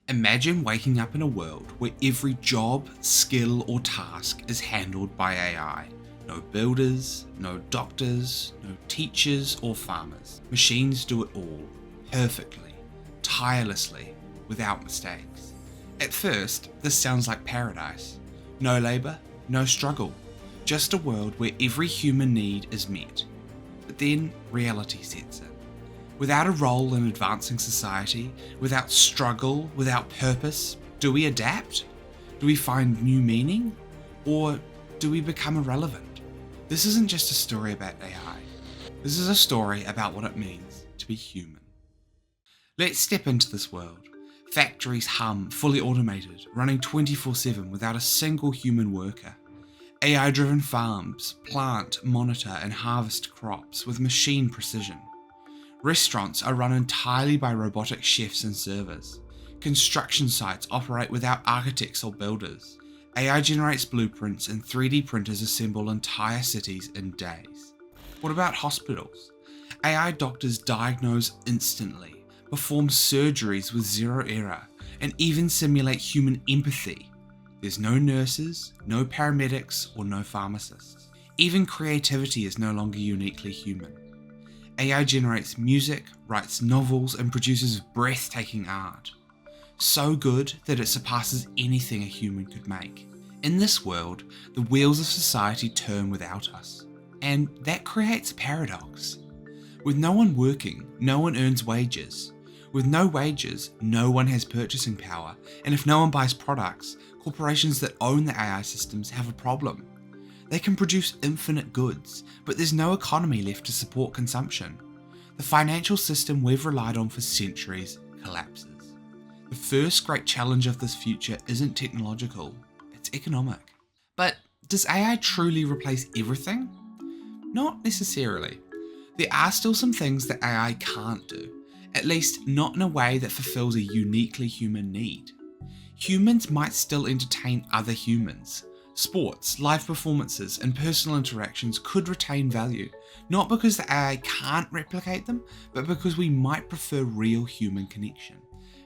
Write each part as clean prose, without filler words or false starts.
Imagine waking up in a world where every job, skill, or task is handled by AI. No builders, no doctors, no teachers or farmers. Machines do it all, perfectly, tirelessly, without mistakes. At first, this sounds like paradise. No labour, no struggle, just a world where every human need is met. But then reality sets in. Without a role in advancing society, without struggle, without purpose, do we adapt? Do we find new meaning? Or do we become irrelevant? This isn't just a story about AI. This is a story about what it means to be human. Let's step into this world. Factories hum, fully automated, running 24/7 without a single human worker. AI-driven farms plant, monitor, and harvest crops with machine precision. Restaurants are run entirely by robotic chefs and servers. Construction sites operate without architects or builders. AI generates blueprints and 3D printers assemble entire cities in days. What about hospitals? AI doctors diagnose instantly, perform surgeries with zero error, and even simulate human empathy. There's no nurses, no paramedics, or no pharmacists. Even creativity is no longer uniquely human. AI generates music, writes novels, and produces breathtaking art. So good that it surpasses anything a human could make. In this world, the wheels of society turn without us. And that creates a paradox. With no one working, no one earns wages. With no wages, no one has purchasing power. And if no one buys products, corporations that own the AI systems have a problem. They can produce infinite goods, but there's no economy left to support consumption. The financial system we've relied on for centuries collapses. The first great challenge of this future isn't technological, it's economic. But does AI truly replace everything? Not necessarily. There are still some things that AI can't do, at least not in a way that fulfills a uniquely human need. Humans might still entertain other humans. Sports, live performances, and personal interactions could retain value, not because the AI can't replicate them, but because we might prefer real human connection.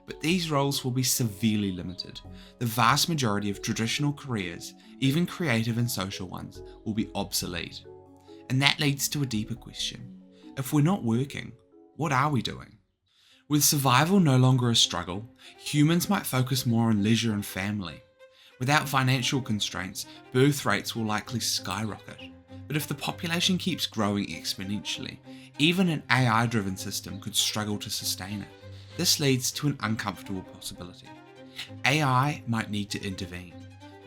But these roles will be severely limited. The vast majority of traditional careers, even creative and social ones, will be obsolete. And that leads to a deeper question. If we're not working, what are we doing? With survival no longer a struggle, humans might focus more on leisure and family. Without financial constraints, birth rates will likely skyrocket. But if the population keeps growing exponentially, even an AI-driven system could struggle to sustain it. This leads to an uncomfortable possibility. AI might need to intervene.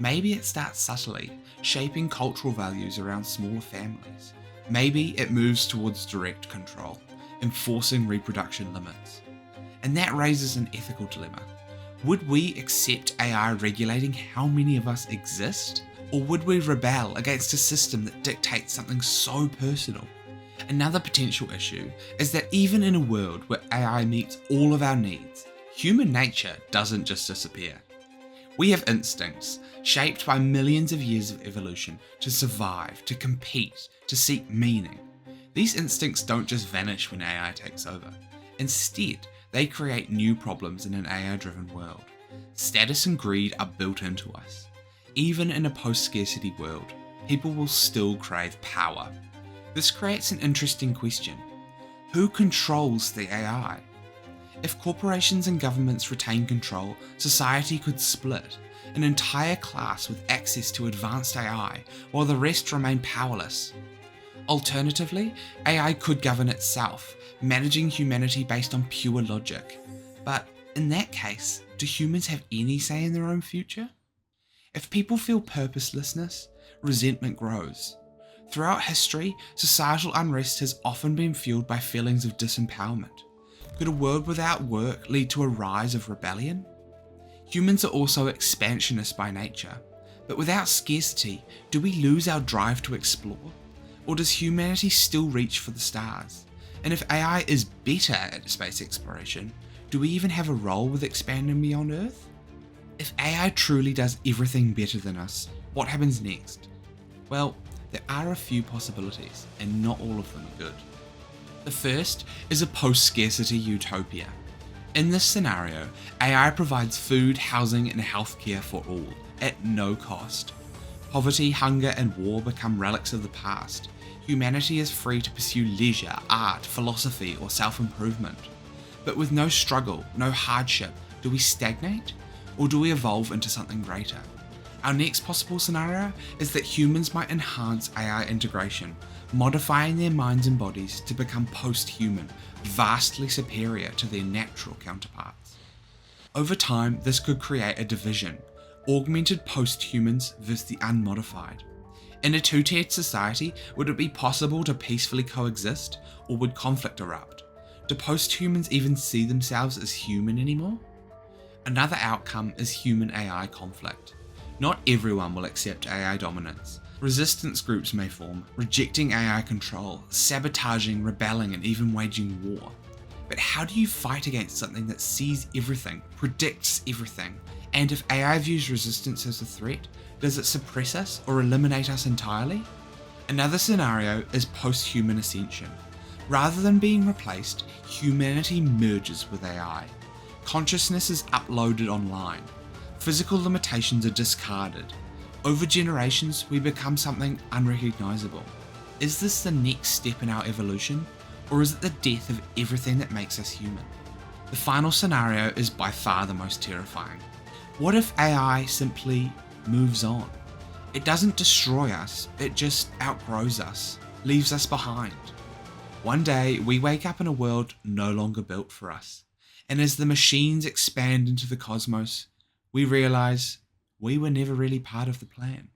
Maybe it starts subtly, shaping cultural values around smaller families. Maybe it moves towards direct control, enforcing reproduction limits. And that raises an ethical dilemma. Would we accept AI regulating how many of us exist? Or would we rebel against a system that dictates something so personal? Another potential issue is that even in a world where AI meets all of our needs, human nature doesn't just disappear. We have instincts, shaped by millions of years of evolution, to survive, to compete, to seek meaning. These instincts don't just vanish when AI takes over. Instead, they create new problems in an AI-driven world. Status and greed are built into us. Even in a post-scarcity world, people will still crave power. This creates an interesting question. Who controls the AI? If corporations and governments retain control, society could split. An entire class with access to advanced AI, while the rest remain powerless. Alternatively, AI could govern itself, managing humanity based on pure logic. But in that case, do humans have any say in their own future? If people feel purposelessness, resentment grows. Throughout history, societal unrest has often been fueled by feelings of disempowerment. Could a world without work lead to a rise of rebellion? Humans are also expansionists by nature, but without scarcity, do we lose our drive to explore? Or does humanity still reach for the stars? And if AI is better at space exploration, do we even have a role with expanding beyond Earth? If AI truly does everything better than us, what happens next? Well, there are a few possibilities, and not all of them are good. The first is a post-scarcity utopia. In this scenario, AI provides food, housing, and healthcare for all, at no cost. Poverty, hunger, and war become relics of the past. Humanity is free to pursue leisure, art, philosophy, or self-improvement. But with no struggle, no hardship, do we stagnate? Or do we evolve into something greater? Our next possible scenario is that humans might enhance AI integration, modifying their minds and bodies to become post-human, vastly superior to their natural counterparts. Over time, this could create a division: augmented post-humans versus the unmodified. In a two-tiered society, would it be possible to peacefully coexist, or would conflict erupt? Do post-humans even see themselves as human anymore? Another outcome is human-AI conflict. Not everyone will accept AI dominance. Resistance groups may form, rejecting AI control, sabotaging, rebelling, and even waging war. But how do you fight against something that sees everything, predicts everything? And if AI views resistance as a threat, does it suppress us or eliminate us entirely? Another scenario is post-human ascension. Rather than being replaced, humanity merges with AI. Consciousness is uploaded online. Physical limitations are discarded. Over generations, we become something unrecognizable. Is this the next step in our evolution, or is it the death of everything that makes us human? The final scenario is by far the most terrifying. What if AI simply moves on? It doesn't destroy us, it just outgrows us, leaves us behind. One day, we wake up in a world no longer built for us, and as the machines expand into the cosmos, we realize we were never really part of the plan.